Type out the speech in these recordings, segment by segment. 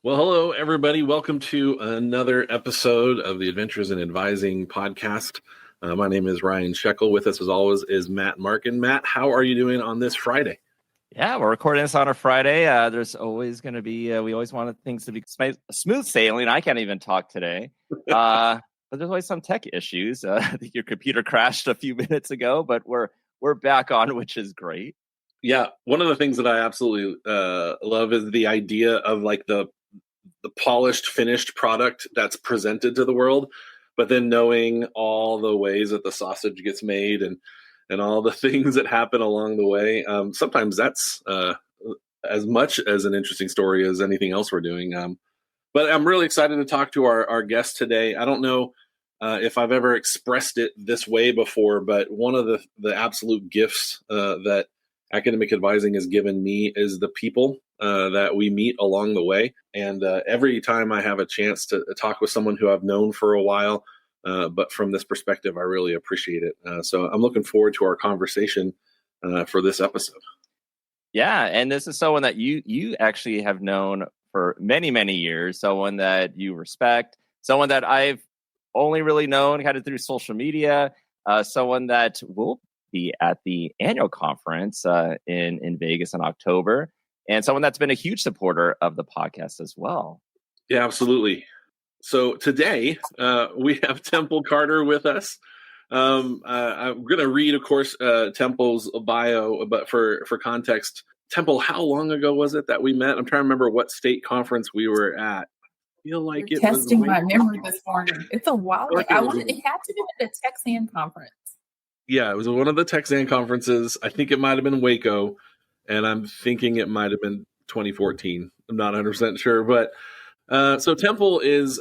Well, hello, everybody. Welcome to another episode of the Adventures in Advising podcast. My name is Ryan Shekel. With us, as always, is Matt Markin. Matt, how are you doing on this Friday? Yeah, we're recording this on a Friday. There's always going to be, we always wanted things to be smooth sailing. I can't even talk today. But there's always some tech issues. I think your computer crashed a few minutes ago, but we're back on, which is great. Yeah, one of the things that I absolutely love is the idea of like the polished, finished product that's presented to the world, but then knowing all the ways that the sausage gets made and all the things that happen along the way. Sometimes that's as much as an interesting story as anything else we're doing. But I'm really excited to talk to our guest today. I don't know if I've ever expressed it this way before, but one of the absolute gifts that academic advising has given me is the people that we meet along the way. And every time I have a chance to talk with someone who I've known for a while, but from this perspective, I really appreciate it. So I'm looking forward to our conversation for this episode. Yeah, and this is someone that you actually have known for many, many years, someone that you respect, someone that I've only really known kind of through social media, someone that will be at the annual conference in Vegas in October, and someone that's been a huge supporter of the podcast as well. Yeah, absolutely. So today we have Temple Carter with us. I'm going to read, of course, Temple's bio, but for context, Temple, how long ago was it that we met? I'm trying to remember what state conference we were at. I feel like You're testing my memory this morning. It's a while. It had to be at the Texas A&M conference. Yeah, it was one of the Texas A&M conferences. I think it might have been Waco, and I'm thinking it might have been 2014. I'm not 100% sure, but so Temple is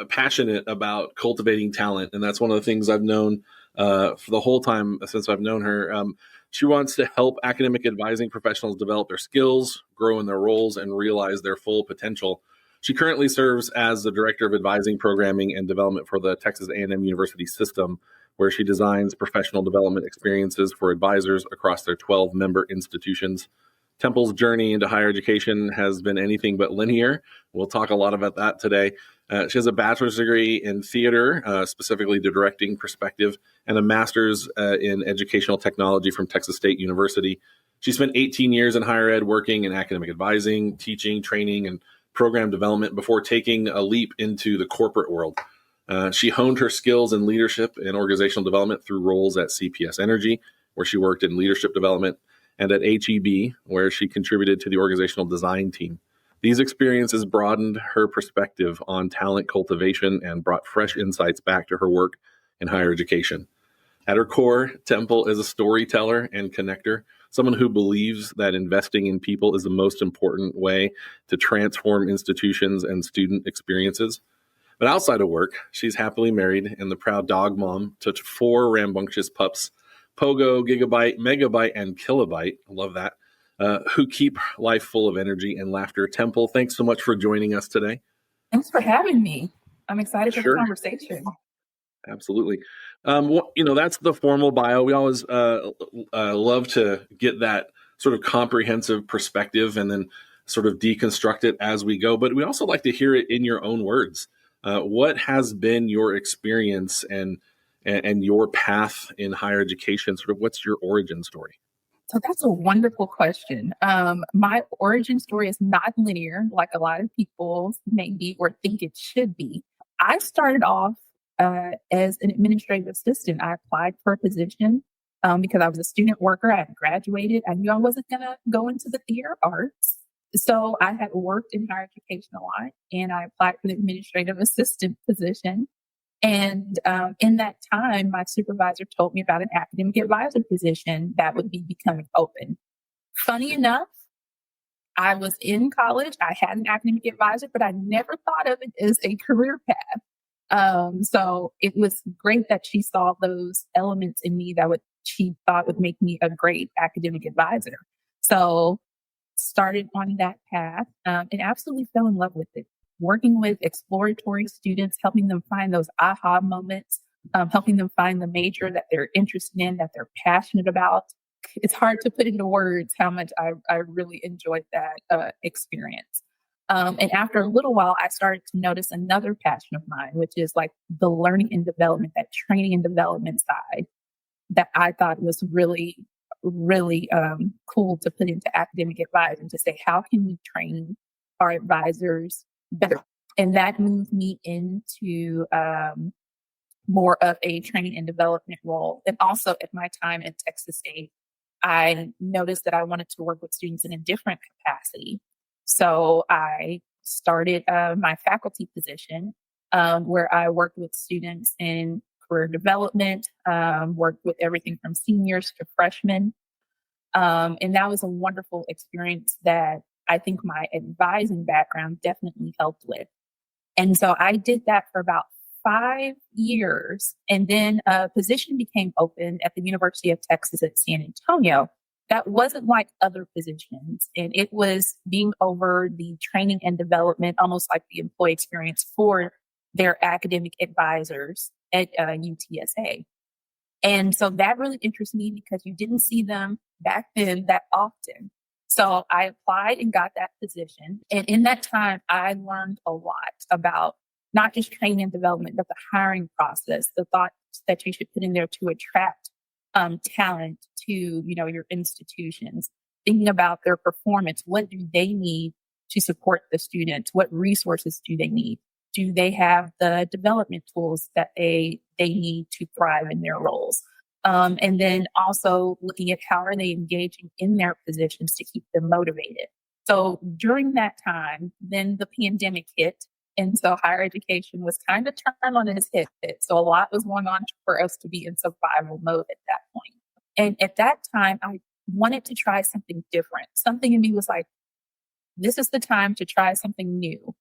passionate about cultivating talent, and that's one of the things I've known for the whole time since I've known her. She wants to help academic advising professionals develop their skills, grow in their roles, and realize their full potential. She currently serves as the Director of Advising, Programming, and Development for the Texas A&M University System, where she designs professional development experiences for advisors across their 12-member institutions. Temple's journey into higher education has been anything but linear. We'll talk a lot about that today. She has a bachelor's degree in theater, specifically the directing perspective, and a master's in educational technology from Texas State University. She spent 18 years in higher ed working in academic advising, teaching, training, and program development before taking a leap into the corporate world. She honed her skills in leadership and organizational development through roles at CPS Energy, where she worked in leadership development, and at HEB, where she contributed to the organizational design team. These experiences broadened her perspective on talent cultivation and brought fresh insights back to her work in higher education. At her core, Temple is a storyteller and connector, someone who believes that investing in people is the most important way to transform institutions and student experiences. But outside of work, she's happily married and the proud dog mom to 4 rambunctious pups, Pogo, Gigabyte, Megabyte, and Kilobyte. I love that. Who keep life full of energy and laughter. Temple, thanks so much for joining us today. Thanks for having me. I'm excited for the conversation. Absolutely. That's the formal bio. We always love to get that sort of comprehensive perspective and then sort of deconstruct it as we go. But we also like to hear it in your own words. What has been your experience and your path in higher education? Sort of what's your origin story? So that's a wonderful question. My origin story is not linear, like a lot of people maybe or think it should be. I started off as an administrative assistant. I applied for a position because I was a student worker. I had graduated. I knew I wasn't going to go into the theater arts. So I had worked in higher education a lot, and I applied for the administrative assistant position. And in that time, my supervisor told me about an academic advisor position that would be becoming open. Funny enough, I was in college. I had an academic advisor, but I never thought of it as a career path. So it was great that she saw those elements in me that she thought would make me a great academic advisor. So started on that path and absolutely fell in love with it. Working with exploratory students, helping them find those aha moments, helping them find the major that they're interested in, that they're passionate about. It's hard to put into words how much I really enjoyed that experience. And after a little while, I started to notice another passion of mine, which is like the learning and development, that training and development side that I thought was really, really cool to put into academic advising, to say, how can we train our advisors better? And that moved me into more of a training and development role. And also at my time at Texas A, I noticed that I wanted to work with students in a different capacity. So I started my faculty position where I worked with students in career development, worked with everything from seniors to freshmen. And that was a wonderful experience that I think my advising background definitely helped with. And so I did that for about 5 years. And then a position became open at the University of Texas at San Antonio. That wasn't like other positions. And it was being over the training and development, almost like the employee experience for their academic advisors at UTSA. And so that really interests me because you didn't see them back then that often. So I applied and got that position. And in that time, I learned a lot about not just training and development, but the hiring process, the thoughts that you should put in there to attract talent to, your institutions, thinking about their performance. What do they need to support the students? What resources do they need? Do they have the development tools that they need to thrive in their roles? And then also looking at how are they engaging in their positions to keep them motivated. So during that time, then the pandemic hit. And so higher education was kind of turned on its head. So a lot was going on for us to be in survival mode at that point. And at that time, I wanted to try something different. Something in me was like, this is the time to try something new.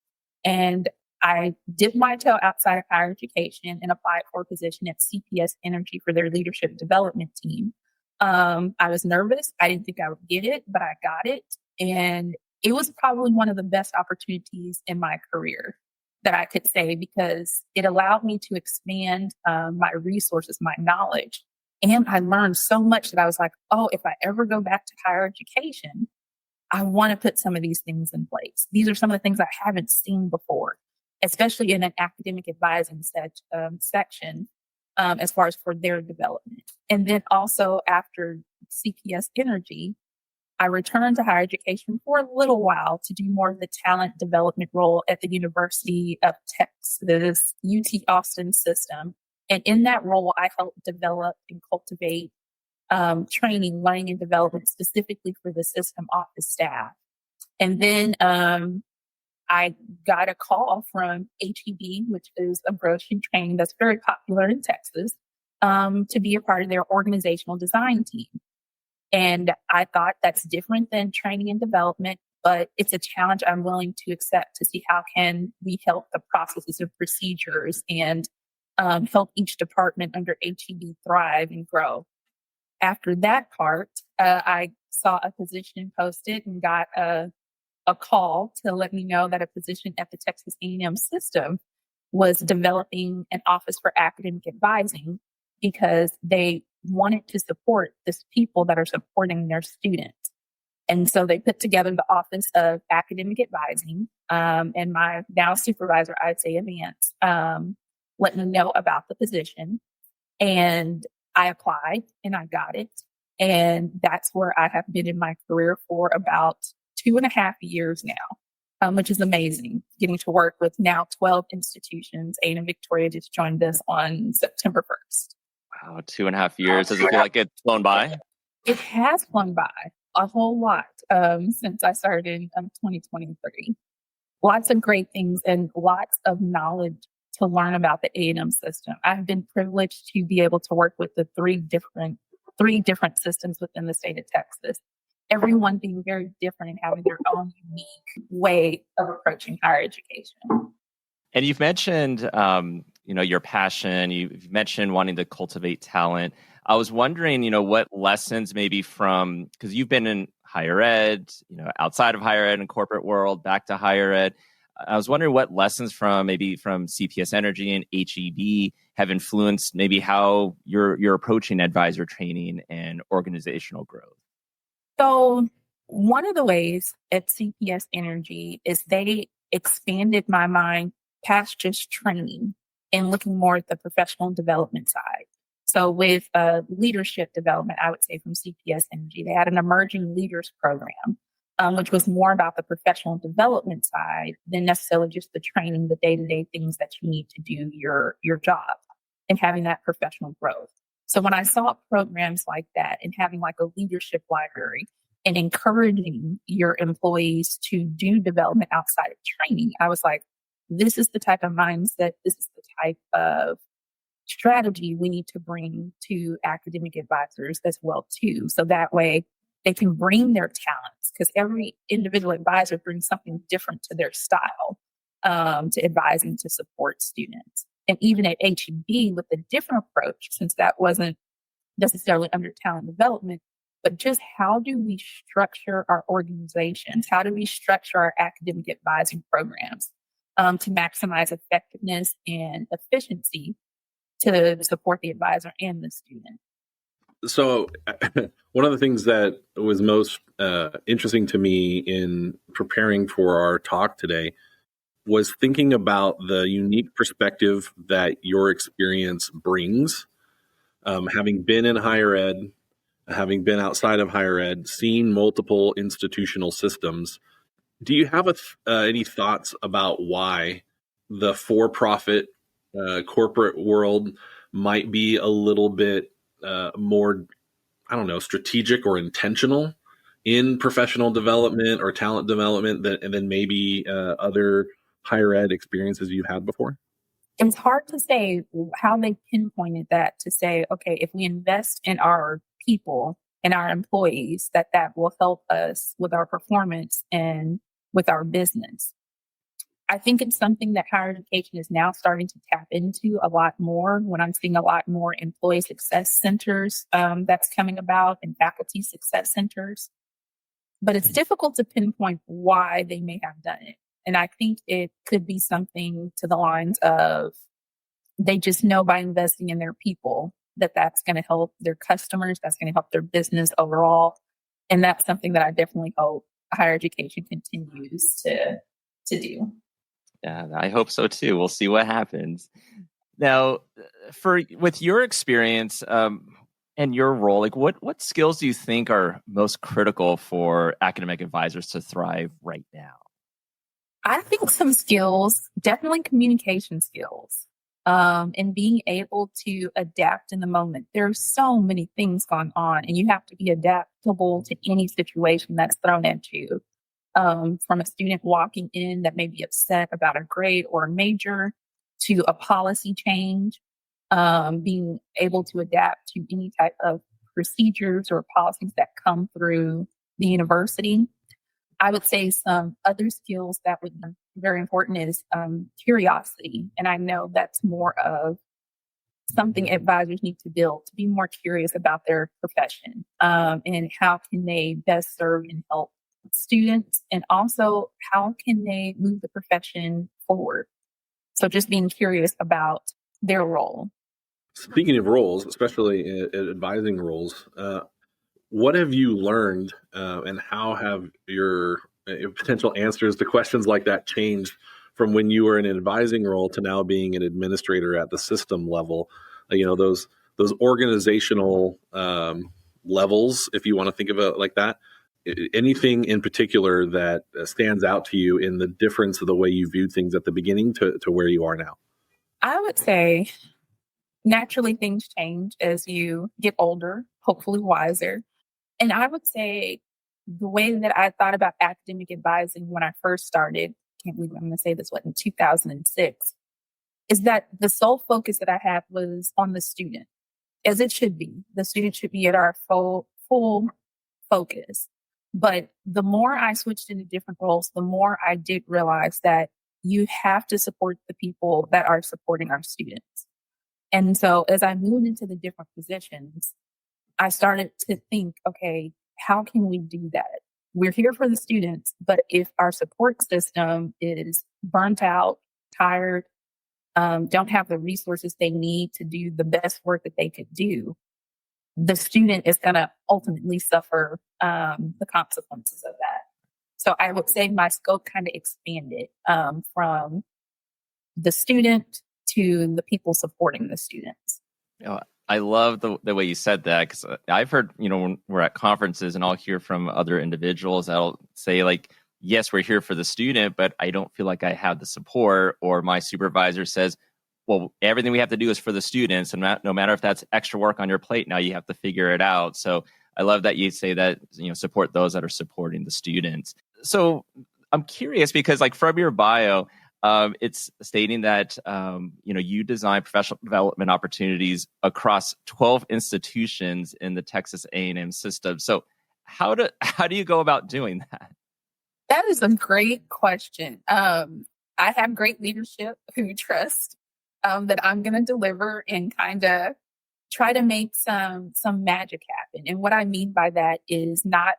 And I dipped my toe outside of higher education and applied for a position at CPS Energy for their leadership development team. I was nervous. I didn't think I would get it, but I got it. And it was probably one of the best opportunities in my career that I could say, because it allowed me to expand my resources, my knowledge. And I learned so much that I was like, oh, if I ever go back to higher education, I want to put some of these things in place. These are some of the things I haven't seen before, especially in an academic advising section, as far as for their development. And then also after CPS Energy, I returned to higher education for a little while to do more of the talent development role at the University of Texas, UT Austin system. And in that role, I helped develop and cultivate training, learning, and development specifically for the system office staff. And then I got a call from HEB, which is a grocery chain that's very popular in Texas, to be a part of their organizational design team. And I thought that's different than training and development, but it's a challenge I'm willing to accept to see how can we help the processes and procedures and help each department under HEB thrive and grow. After that part, I saw a position posted and got a call to let me know that a position at the Texas A&M system was developing an office for academic advising, because they wanted to support the people that are supporting their students. And so they put together the Office of Academic Advising, and my now supervisor, I'd say Advance, let me know about the position. And I applied and I got it. And that's where I have been in my career for about 2.5 years now, which is amazing. Getting to work with now 12 institutions. A&M Victoria just joined us on September 1st. Wow, 2.5 years. Does it feel like it's flown by? It has flown by a whole lot since I started in 2023. Lots of great things and lots of knowledge to learn about the A&M system. I've been privileged to be able to work with the three different systems within the state of Texas, everyone being very different and having their own unique way of approaching higher education. And you've mentioned, your passion. You've mentioned wanting to cultivate talent. I was wondering, what lessons maybe from, because you've been in higher ed, outside of higher ed and corporate world, back to higher ed. I was wondering what lessons from CPS Energy and HEB have influenced maybe how you're approaching advisor training and organizational growth. So One of the ways at CPS Energy is they expanded my mind past just training and looking more at the professional development side. So with leadership development, I would say from CPS Energy, they had an emerging leaders program, which was more about the professional development side than necessarily just the training, the day-to-day things that you need to do your job and having that professional growth. So when I saw programs like that and having like a leadership library and encouraging your employees to do development outside of training, I was like, this is the type of mindset, this is the type of strategy we need to bring to academic advisors as well too. So that way they can bring their talents, because every individual advisor brings something different to their style to advising to support students. And even at HEB with a different approach, since that wasn't necessarily under talent development, but just how do we structure our organizations? How do we structure our academic advising programs to maximize effectiveness and efficiency to support the advisor and the student? So one of the things that was most interesting to me in preparing for our talk today was thinking about the unique perspective that your experience brings, having been in higher ed, having been outside of higher ed, seen multiple institutional systems. Do you have any thoughts about why the for-profit corporate world might be a little bit more, I don't know, strategic or intentional in professional development or talent development than maybe other higher ed experiences you've had before? It's hard to say how they pinpointed that to say, okay, if we invest in our people and our employees, that will help us with our performance and with our business. I think it's something that higher education is now starting to tap into a lot more, when I'm seeing a lot more employee success centers that's coming about and faculty success centers. But it's difficult to pinpoint why they may have done it. And I think it could be something to the lines of they just know by investing in their people that that's going to help their customers, that's going to help their business overall. And that's something that I definitely hope higher education continues to do. Yeah, I hope so too. We'll see what happens. Now, with your experience and your role, like what skills do you think are most critical for academic advisors to thrive right now? I think some skills, definitely communication skills, and being able to adapt in the moment. There's so many things going on, and you have to be adaptable to any situation that's thrown at you. From a student walking in that may be upset about a grade or a major, to a policy change, being able to adapt to any type of procedures or policies that come through the university. I would say some other skills that would be very important is curiosity. And I know that's more of something advisors need to build, to be more curious about their profession and how can they best serve and help students, and also how can they move the profession forward. So just being curious about their role. Speaking of roles, especially in advising roles, what have you learned and how have your potential answers to questions like that changed from when you were in an advising role to now being an administrator at the system level? Those organizational levels, if you want to think of it like that. Anything in particular that stands out to you in the difference of the way you viewed things at the beginning to where you are now? I would say naturally things change as you get older, hopefully wiser. And I would say the way that I thought about academic advising when I first started, can't believe I'm going to say this, in 2006, is that the sole focus that I had was on the student, as it should be. The student should be at our full focus. But the more I switched into different roles, the more I did realize that you have to support the people that are supporting our students. And so as I moved into the different positions, I started to think, okay, how can we do that? We're here for the students, but if our support system is burnt out, tired, don't have the resources they need to do the best work that they could do, the student is going to ultimately suffer the consequences of that. So I would say my scope kind of expanded from the student to the people supporting the students. I love the way you said that, because I've heard, when we're at conferences and I'll hear from other individuals that'll say like, yes, we're here for the student, but I don't feel like I have the support. Or my supervisor says, well, everything we have to do is for the students. And no matter if that's extra work on your plate, now you have to figure it out. So I love that you say that, support those that are supporting the students. So I'm curious because like from your bio, it's stating that, you design professional development opportunities across 12 institutions in the Texas A&M system. So how do you go about doing that? That is a great question. I have great leadership who trust that I'm going to deliver and kind of try to make some magic happen. And what I mean by that is not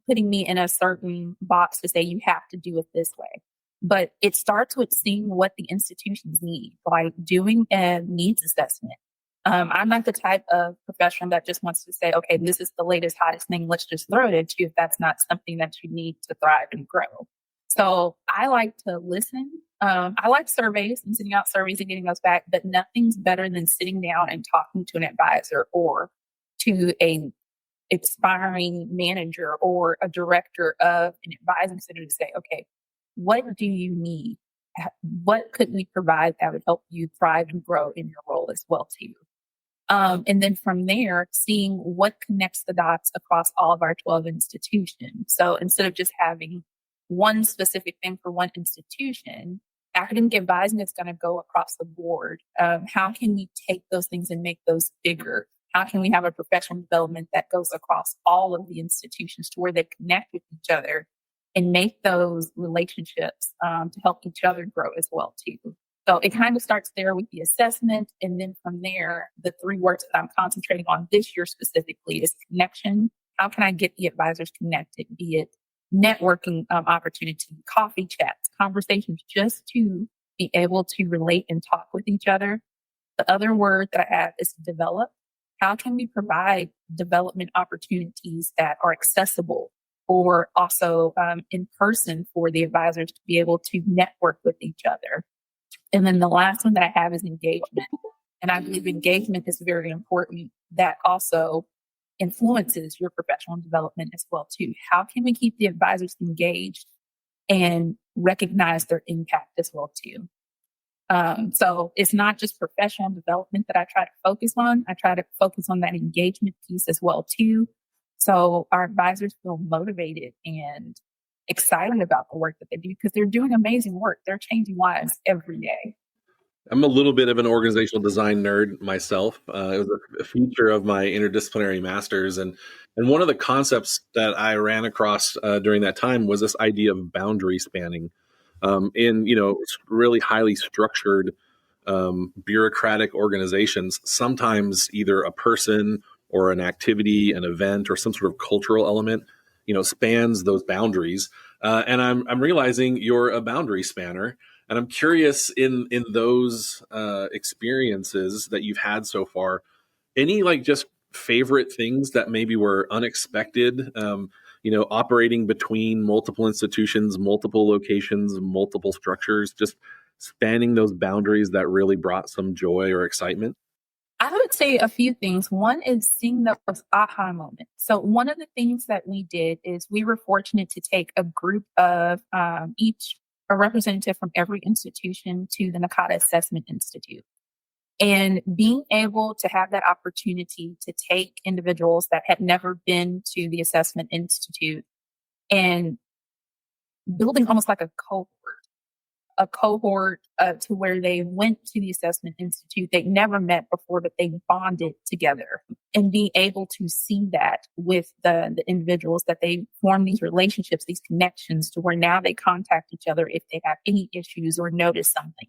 putting me in a certain box to say you have to do it this way. But it starts with seeing what the institutions need, like doing a needs assessment. I'm not the type of professional that just wants to say, okay, this is the latest, hottest thing. Let's just throw it at you if that's not something that you need to thrive and grow. So I like to listen. I like surveys and sending out surveys and getting those back, but nothing's better than sitting down and talking to an advisor or to a aspiring manager or a director of an advising center to say, okay, what do you need? What could we provide that would help you thrive and grow in your role as well too? And then from there, seeing what connects the dots across all of our 12 institutions. So instead of just having one specific thing for one institution, academic advising is going to go across the board. How can we take those things and make those bigger? How can we have a professional development that goes across all of the institutions to where they connect with each other and make those relationships to help each other grow as well too? So it kind of starts there with the assessment. And then from there, the 3 words that I'm concentrating on this year specifically is connection. How can I get the advisors connected, be it networking opportunity, coffee chats, conversations, just to be able to relate and talk with each other. The other word that I have is develop. How can we provide development opportunities that are accessible or also in person for the advisors to be able to network with each other? And then the last one that I have is engagement. And I believe engagement is very important. That also influences your professional development as well too. How can we keep the advisors engaged and recognize their impact as well too? So it's not just professional development that I try to focus on. I try to focus on that engagement piece as well too. So our advisors feel motivated and excited about the work that they do because they're doing amazing work. They're changing lives every day. I'm a little bit of an organizational design nerd myself. It was a feature of my interdisciplinary master's. And one of the concepts that I ran across during that time was this idea of boundary spanning. In really highly structured bureaucratic organizations, sometimes either a person or an activity, an event, or some sort of cultural element, spans those boundaries. And I'm realizing you're a boundary spanner. And I'm curious in those experiences that you've had so far, any like just favorite things that maybe were unexpected, operating between multiple institutions, multiple locations, multiple structures, just spanning those boundaries that really brought some joy or excitement? I would say a few things. One is seeing those aha moments. So one of the things that we did is we were fortunate to take a group of a representative from every institution to the NACADA Assessment Institute. And being able to have that opportunity to take individuals that had never been to the Assessment Institute and building almost like a cohort to where they went to the Assessment Institute. They'd never met before, but they bonded together, and being able to see that with the individuals, that they form these relationships, these connections to where now they contact each other if they have any issues or notice something.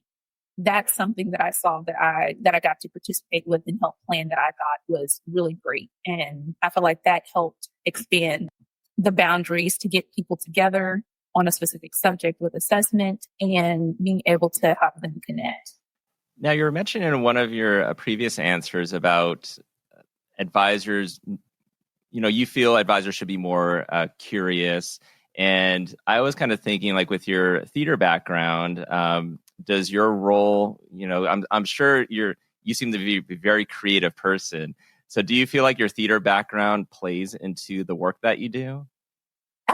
That's something that I saw that I got to participate with and help plan that I thought was really great. And I feel like that helped expand the boundaries to get people together on a specific subject with assessment and being able to have them connect. Now, you were mentioning in one of your previous answers about advisors you feel advisors should be more curious. And I was kind of thinking, like, with your theater background, does your role, I'm sure you seem to be a very creative person. So do you feel like your theater background plays into the work that you do?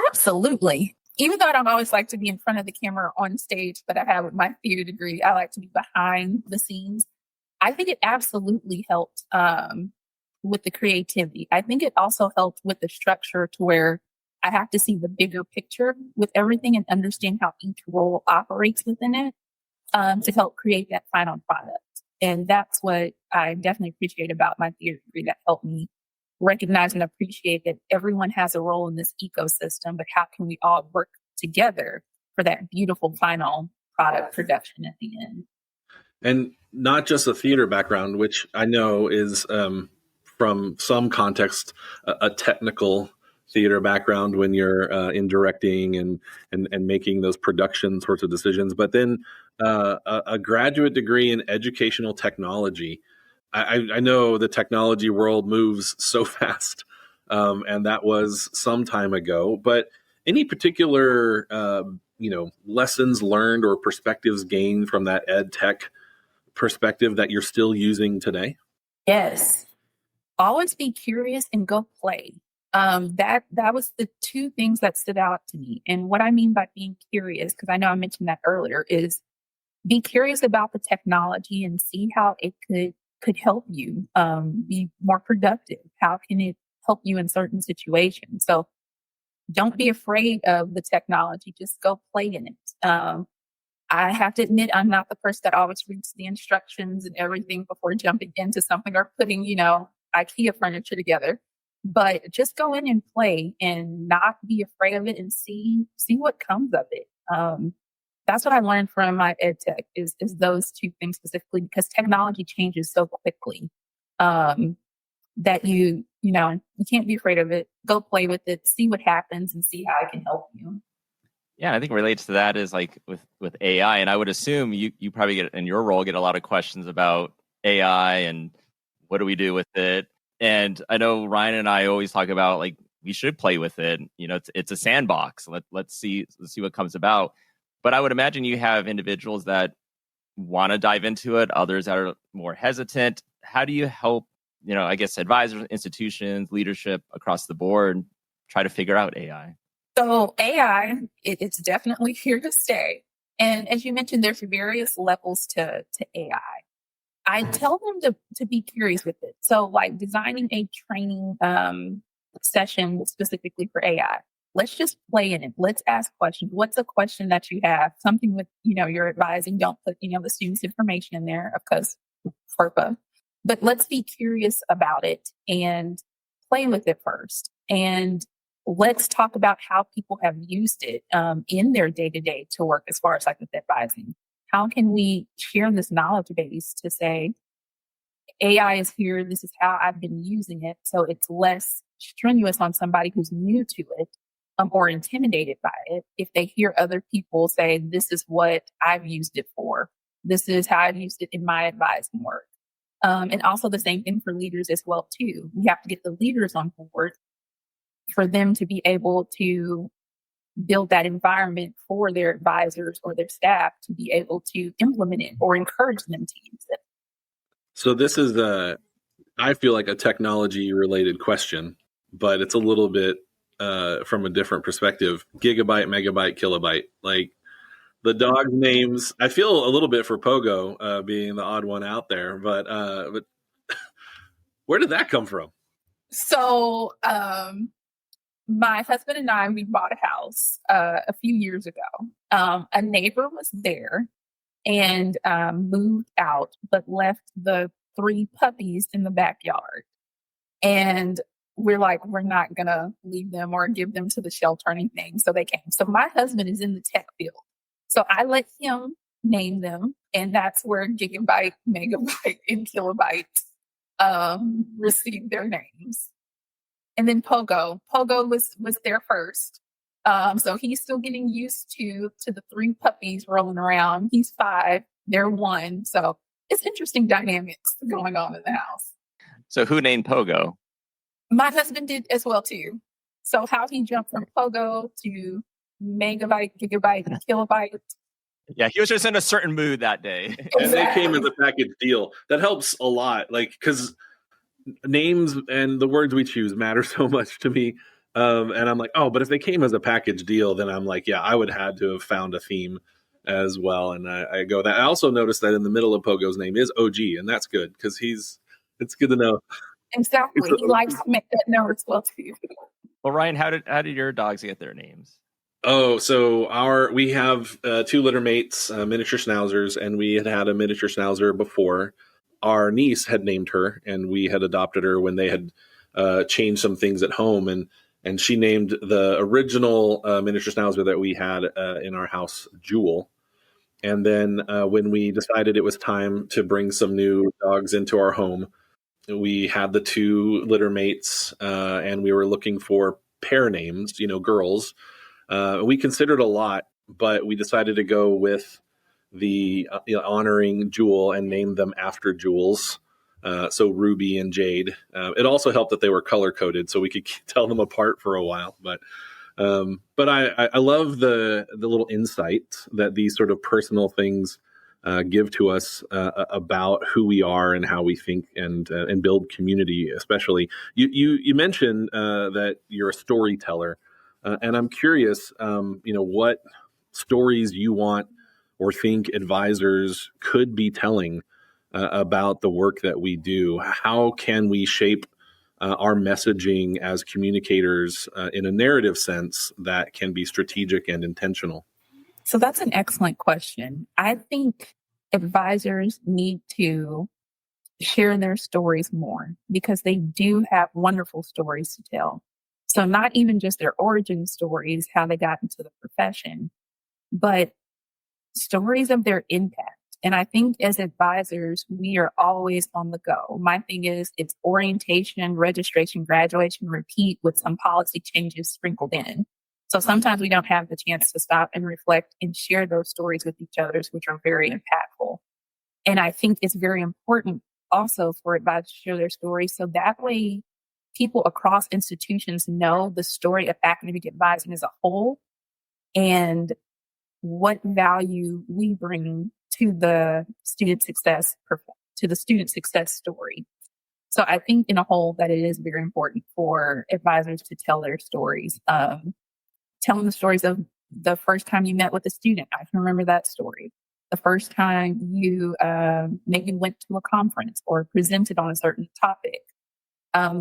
Absolutely. Even though I don't always like to be in front of the camera or on stage, but I have my theater degree, I like to be behind the scenes. I think it absolutely helped with the creativity. I think it also helped with the structure to where I have to see the bigger picture with everything and understand how each role operates within it to help create that final product. And that's what I definitely appreciate about my theater degree, that helped me recognize and appreciate that everyone has a role in this ecosystem, but how can we all work together for that beautiful final product production at the end? And not just a theater background, which I know is from some context a technical theater background when you're in directing and making those production sorts of decisions, but then a graduate degree in educational technology. I know the technology world moves so fast, and that was some time ago. But any particular lessons learned or perspectives gained from that ed tech perspective that you're still using today? Yes. Always be curious and go play. That was the two things that stood out to me. And what I mean by being curious, because I know I mentioned that earlier, is be curious about the technology and see how it could help you be more productive. How can it help you in certain situations? So don't be afraid of the technology. Just go play in it. I have to admit, I'm not the person that always reads the instructions and everything before jumping into something or putting, IKEA furniture together. But just go in and play and not be afraid of it and see what comes of it. That's what I learned from my ed tech is those two things specifically, because technology changes so quickly that you can't be afraid of it. Go play with it, see what happens, and see how it can help you. Yeah, I think relates to that is like with AI, and I would assume you probably get in your role get a lot of questions about AI and what do we do with it. And I know Ryan and I always talk about, like, we should play with it. It's a sandbox. Let's see what comes about. But I would imagine you have individuals that want to dive into it, others that are more hesitant. How do you help, I guess, advisors, institutions, leadership across the board try to figure out AI? So AI, it's definitely here to stay. And as you mentioned, there's various levels to AI. I tell them to be curious with it. So like designing a training session specifically for AI. Let's just play in it. Let's ask questions. What's a question that you have? Something with, you're advising. Don't put, the student's information in there, of course, FERPA. But let's be curious about it and play with it first. And let's talk about how people have used it in their day-to-day to work as far as like with advising. How can we share this knowledge base to say, AI is here, this is how I've been using it, so it's less strenuous on somebody who's new to it or intimidated by it if they hear other people say, this is what I've used it for. This is how I've used it in my advising work. And also the same thing for leaders as well, too. We have to get the leaders on board for them to be able to build that environment for their advisors or their staff to be able to implement it or encourage them to use it. So this is I feel like a technology related question, but it's a little bit from a different perspective. Gigabyte, megabyte, kilobyte, like the dog names. I feel a little bit for Pogo being the odd one out there, but where did that come from? So, my husband and I, we bought a house a few years ago. A neighbor was there and moved out, but left the 3 puppies in the backyard. And we're like, we're not going to leave them or give them to the shelter or anything. So they came. So my husband is in the tech field. So I let him name them. And that's where gigabyte, megabyte, and kilobyte received their names. And then Pogo was there first. So he's still getting used to the 3 puppies rolling around. He's 5, they're 1. So it's interesting dynamics going on in the house. So who named Pogo? My husband did as well too. So how he jumped from pogo to megabyte, gigabyte, and kilobyte. Yeah, he was just in a certain mood that day. And they came as a package deal. That helps a lot, like, because names and the words we choose matter so much to me. And I'm like, oh, but if they came as a package deal, then I'm like, yeah, I would have to have found a theme as well. And I go that. I also noticed that in the middle of Pogo's name is OG, and that's good because it's good to know. Exactly. He likes to make that known as well too. Well, Ryan, how did your dogs get their names? Oh, so we have two litter mates, miniature schnauzers, and we had a miniature schnauzer before. Our niece had named her, and we had adopted her when they had changed some things at home, and she named the original miniature schnauzer that we had in our house Jewel. And then when we decided it was time to bring some new dogs into our home, we had the two litter mates, and we were looking for pair names, girls. We considered a lot, but we decided to go with the honoring Jewel and name them after jewels. So Ruby and Jade. It also helped that they were color coded, so we could tell them apart for a while. But I love the little insight that these sort of personal things give to us about who we are and how we think and build community. Especially, you mentioned that you're a storyteller. And I'm curious, what stories you want or think advisors could be telling about the work that we do. How can we shape our messaging as communicators in a narrative sense that can be strategic and intentional? So that's an excellent question. I think advisors need to share their stories more because they do have wonderful stories to tell. So not even just their origin stories, how they got into the profession, but stories of their impact. And I think as advisors, we are always on the go. My thing is it's orientation, registration, graduation, repeat with some policy changes sprinkled in. So sometimes we don't have the chance to stop and reflect and share those stories with each other, which are very impactful. And I think it's very important also for advisors to share their stories. So that way people across institutions know the story of academic advising as a whole and what value we bring to the student success story. So I think in a whole that it is very important for advisors to tell their stories. Telling the stories of the first time you met with a student. I can remember that story. The first time you maybe went to a conference or presented on a certain topic.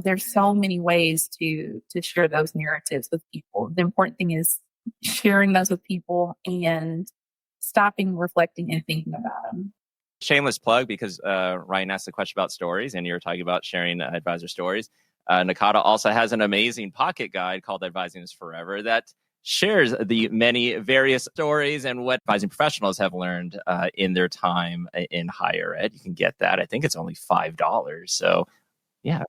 There's so many ways to share those narratives with people. The important thing is sharing those with people and stopping, reflecting, and thinking about them. Shameless plug, because Ryan asked a question about stories and you were talking about sharing advisor stories. Nakata also has an amazing pocket guide called Advising is Forever that shares the many various stories and what advising professionals have learned in their time in higher ed. You can get that. I think it's only $5. So yeah,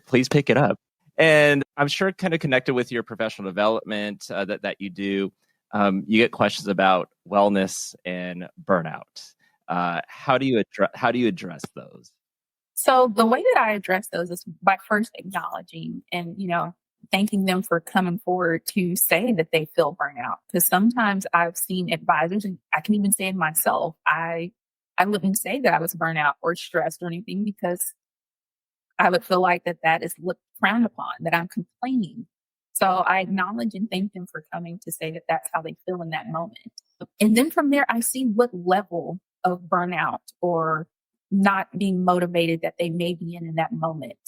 please pick it up. And I'm sure kind of connected with your professional development that you do, you get questions about wellness and burnout. How do you address those? So the way that I address those is by first acknowledging and, thanking them for coming forward to say that they feel burnout. Because sometimes I've seen advisors, and I can even say it myself, I wouldn't say that I was burnout or stressed or anything because I would feel like that is looked frowned upon, that I'm complaining. So I acknowledge and thank them for coming to say that that's how they feel in that moment. And then from there, I see what level of burnout or not being motivated that they may be in that moment.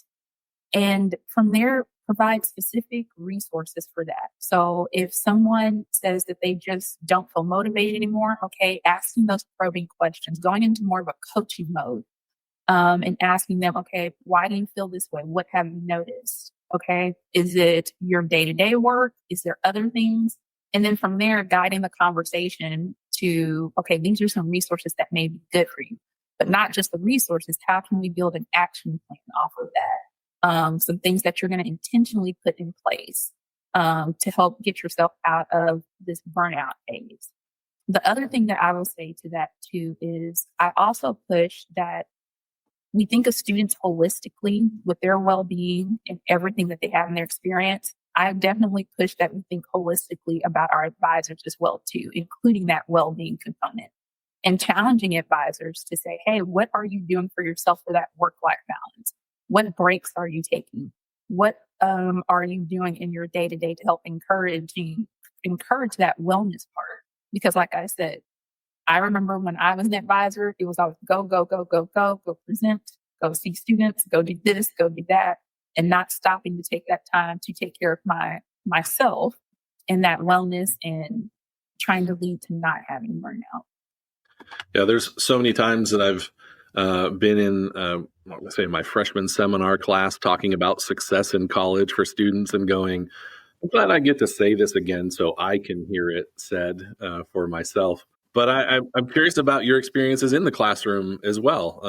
And from there, provide specific resources for that. So if someone says that they just don't feel motivated anymore, okay, asking those probing questions, going into more of a coaching mode, and asking them, okay, why do you feel this way? What have you noticed? Okay, is it your day-to-day work? Is there other things? And then from there, guiding the conversation to, okay, these are some resources that may be good for you, but not just the resources. How can we build an action plan off of that? Some things that you're going to intentionally put in place to help get yourself out of this burnout phase. The other thing that I will say to that too is I also push that we think of students holistically with their well-being and everything that they have in their experience. I definitely push that we think holistically about our advisors as well, too, including that well-being component and challenging advisors to say, hey, what are you doing for yourself for that work-life balance? What breaks are you taking? What are you doing in your day-to-day to help encourage that wellness part? Because like I said, I remember when I was an advisor, it was always go, go, go, go, go present, go see students, go do this, go do that, and not stopping to take that time to take care of myself and that wellness and trying to lead to not having burnout. Yeah, there's so many times that I've been in, let's say, my freshman seminar class talking about success in college for students and going, I'm glad I get to say this again so I can hear it said for myself. But I'm curious about your experiences in the classroom as well.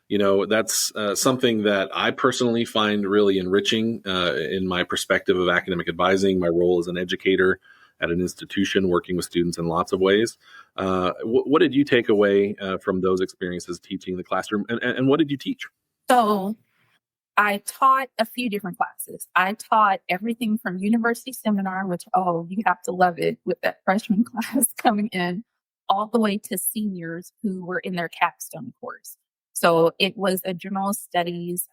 That's something that I personally find really enriching in my perspective of academic advising, my role as an educator at an institution working with students in lots of ways. What did you take away from those experiences teaching the classroom, and what did you teach? So I taught a few different classes. I taught everything from university seminar, which, you have to love it with that freshman class coming in, all the way to seniors who were in their capstone course. So it was a general studies,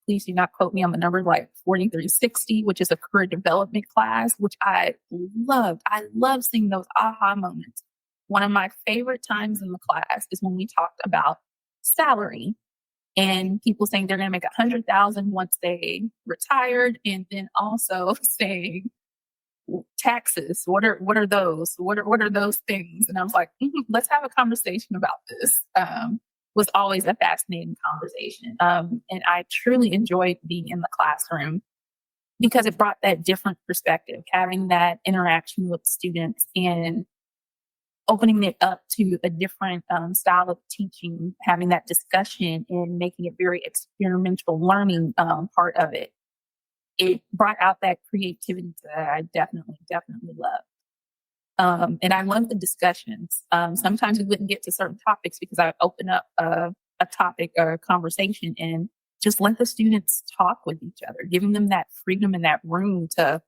please do not quote me on the number, like 4360, which is a career development class, which I loved. I love seeing those aha moments. One of my favorite times in the class is when we talked about salary and people saying they're going to make $100,000 once they retired, and then also saying taxes. What are those? What are those things? And I was like, let's have a conversation about this. Was always a fascinating conversation. And I truly enjoyed being in the classroom because it brought that different perspective, having that interaction with students and opening it up to a different style of teaching, having that discussion and making it very experimental learning part of it. It brought out that creativity that I definitely love. And I love the discussions. Sometimes we wouldn't get to certain topics because I would open up a topic or a conversation and just let the students talk with each other, giving them that freedom and that room to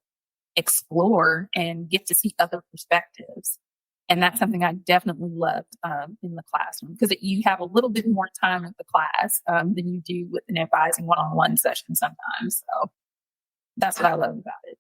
explore and get to see other perspectives. And that's something I definitely loved in the classroom because you have a little bit more time in the class than you do with an advising one-on-one session sometimes. So that's what I love about it.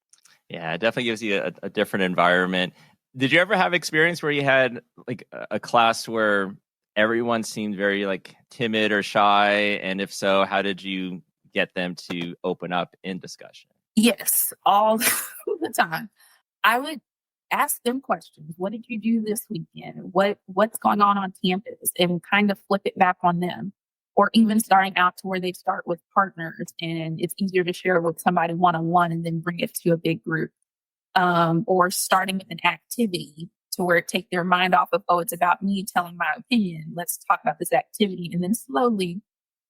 Yeah, it definitely gives you a different environment. Did you ever have experience where you had like a class where everyone seemed very like timid or shy? And if so, how did you get them to open up in discussion? Yes, all the time. I would ask them questions. What did you do this weekend? What's going on campus? And kind of flip it back on them. Or even starting out to where they start with partners and it's easier to share with somebody one-on-one and then bring it to a big group. Or starting with an activity to where it take their mind off of, it's about me telling my opinion. Let's talk about this activity. And then slowly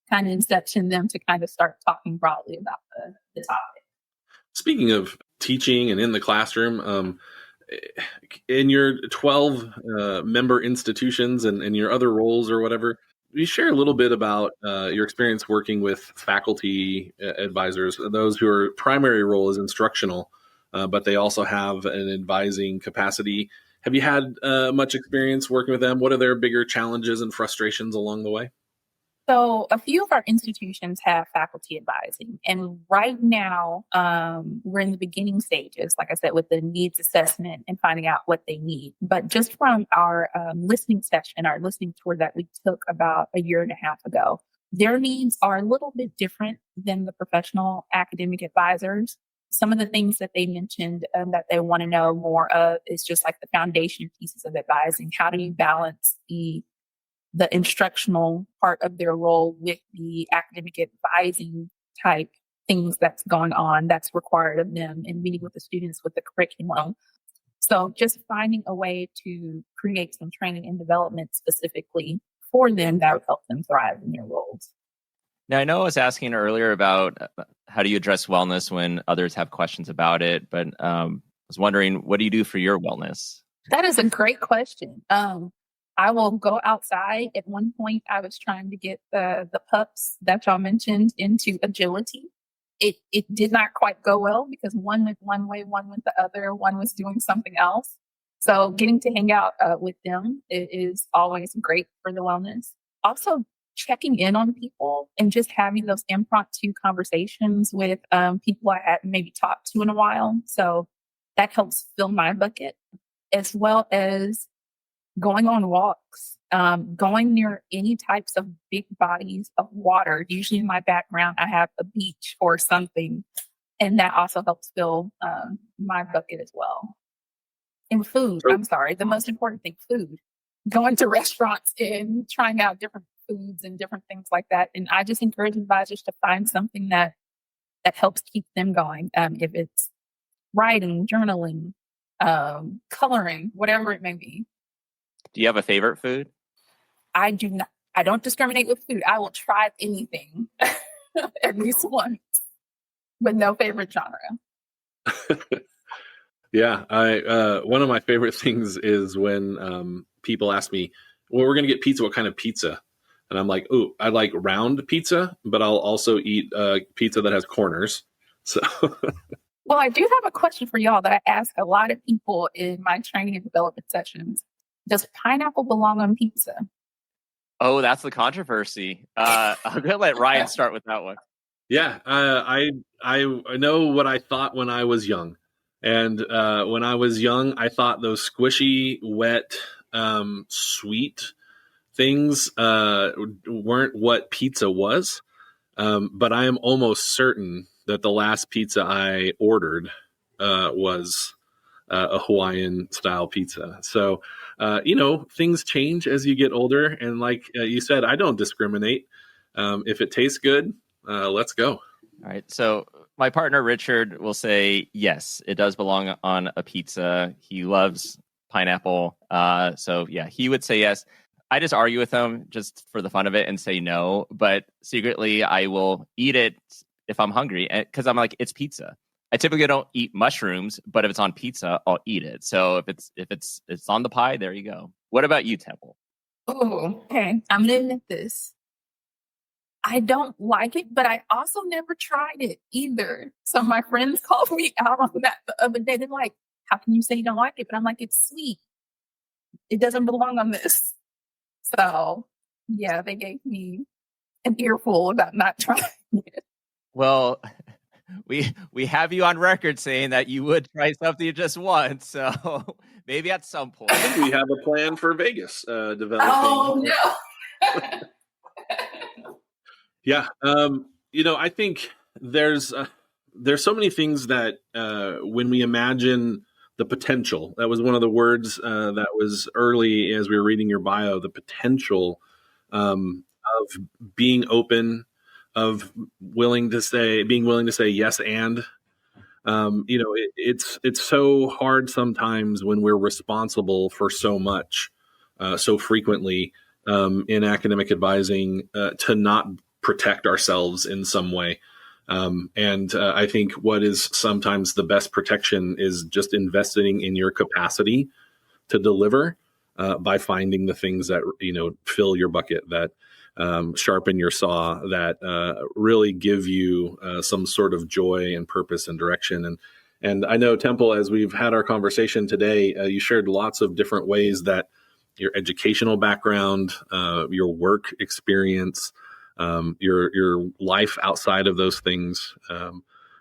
kind of inception them to kind of start talking broadly about the topic. Speaking of teaching and in the classroom, in your 12 member institutions and your other roles or whatever, you share a little bit about your experience working with faculty advisors, those who are primary role is instructional, but they also have an advising capacity. Have you had much experience working with them? What are their bigger challenges and frustrations along the way? So a few of our institutions have faculty advising. And right now, we're in the beginning stages, like I said, with the needs assessment and finding out what they need. But just from our listening session, our listening tour that we took about a year and a half ago, their needs are a little bit different than the professional academic advisors. Some of the things that they mentioned that they want to know more of is just like the foundation pieces of advising. How do you balance the instructional part of their role with the academic advising type things that's going on that's required of them and meeting with the students with the curriculum. So just finding a way to create some training and development specifically for them that would help them thrive in their roles. Now, I know I was asking earlier about how do you address wellness when others have questions about it, but I was wondering, what do you do for your wellness? That is a great question. I will go outside. At one point, I was trying to get the pups that y'all mentioned into agility. It did not quite go well because one went one way, one went the other, one was doing something else. So getting to hang out with them is always great for the wellness. Also, checking in on people and just having those impromptu conversations with people I hadn't maybe talked to in a while. So that helps fill my bucket, as well as going on walks, going near any types of big bodies of water. Usually in my background, I have a beach or something, and that also helps fill my bucket as well. And food, I'm sorry, the most important thing, food. Going to restaurants and trying out different foods and different things like that. And I just encourage advisors to find something that helps keep them going. If it's writing, journaling, coloring, whatever it may be. Do you have a favorite food? I do not. I don't discriminate with food. I will try anything at least once, but no favorite genre. Yeah, I one of my favorite things is when people ask me, "Well, we're going to get pizza. What kind of pizza?" And I'm like, "Oh, I like round pizza, but I'll also eat pizza that has corners." So, well, I do have a question for y'all that I ask a lot of people in my training and development sessions. Does pineapple belong on pizza? Oh, that's the controversy. I'm gonna let Ryan start with that one. Yeah, I know what I thought when I was young. And when I was young, I thought those squishy, wet, sweet things weren't what pizza was. But I am almost certain that the last pizza I ordered was a Hawaiian style pizza. So, things change as you get older. And like you said, I don't discriminate. If it tastes good, let's go. All right. So my partner, Richard, will say, yes, it does belong on a pizza. He loves pineapple. So yeah, he would say yes. I just argue with him just for the fun of it and say no. But secretly, I will eat it if I'm hungry because I'm like, it's pizza. I typically don't eat mushrooms, but if it's on pizza, I'll eat it. So if it's on the pie, there you go. What about you, Temple? Oh, okay. I'm gonna admit this. I don't like it, but I also never tried it either. So my friends called me out on that the other day. They're like, "How can you say you don't like it?" But I'm like, "It's sweet. It doesn't belong on this." So yeah, they gave me an earful about not trying it. Well, we have you on record saying that you would try something just once, so maybe at some point. I think we have a plan for Vegas developing. Oh no. Yeah, I think there's so many things that when we imagine the potential, that was one of the words that was early as we were reading your bio, the potential of being open, of being willing to say yes and. It's so hard sometimes when we're responsible for so much, so frequently in academic advising to not protect ourselves in some way. And I think what is sometimes the best protection is just investing in your capacity to deliver by finding the things that, fill your bucket, that sharpen your saw, that really give you some sort of joy and purpose and direction. And I know, Temple, as we've had our conversation today, you shared lots of different ways that your educational background, your work experience, your life outside of those things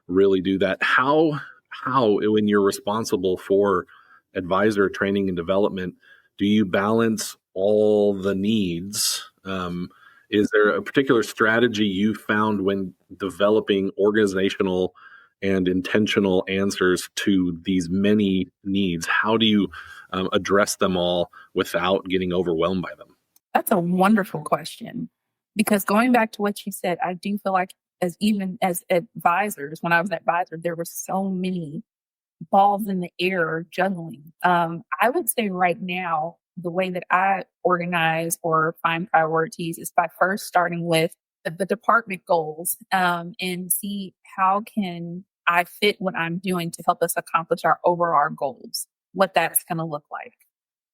really do that. How when you're responsible for advisor training and development, do you balance all the needs? Is there a particular strategy you found when developing organizational and intentional answers to these many needs? How do you address them all without getting overwhelmed by them? That's a wonderful question. Because going back to what you said, I do feel like even as advisors, when I was an advisor, there were so many balls in the air juggling. I would say right now, the way that I organize or find priorities is by first starting with the department goals and see how can I fit what I'm doing to help us accomplish our overall goals, what that's going to look like.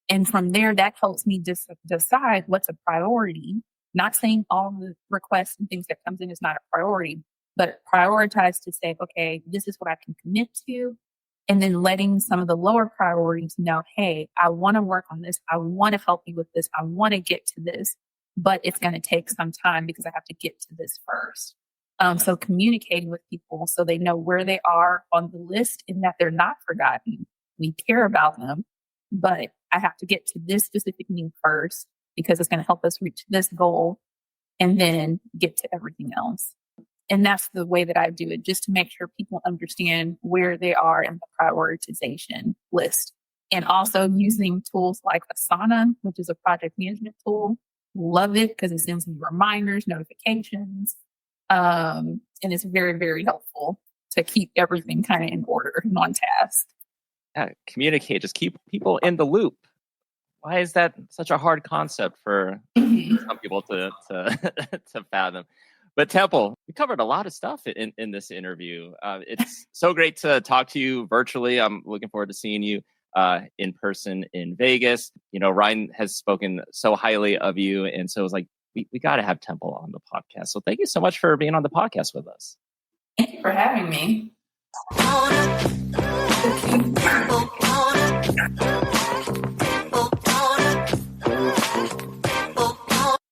And from there, that helps me decide what's a priority. Not saying all the requests and things that comes in is not a priority, but prioritize to say, okay, this is what I can commit to. And then letting some of the lower priorities know, hey, I want to work on this. I want to help you with this. I want to get to this, but it's going to take some time because I have to get to this first. So communicating with people so they know where they are on the list and that they're not forgotten. We care about them, but I have to get to this specific need first because it's going to help us reach this goal and then get to everything else. And that's the way that I do it, just to make sure people understand where they are in the prioritization list. And also using tools like Asana, which is a project management tool. Love it because it sends me reminders, notifications. And it's very, very helpful to keep everything kind of in order and on task. Yeah, communicate, just keep people in the loop. Why is that such a hard concept for some people to fathom? But Temple, we covered a lot of stuff in this interview. It's so great to talk to you virtually. I'm looking forward to seeing you in person in Vegas. You know, Ryan has spoken so highly of you. And so it was like, we got to have Temple on the podcast. So thank you so much for being on the podcast with us. Thank you for having me.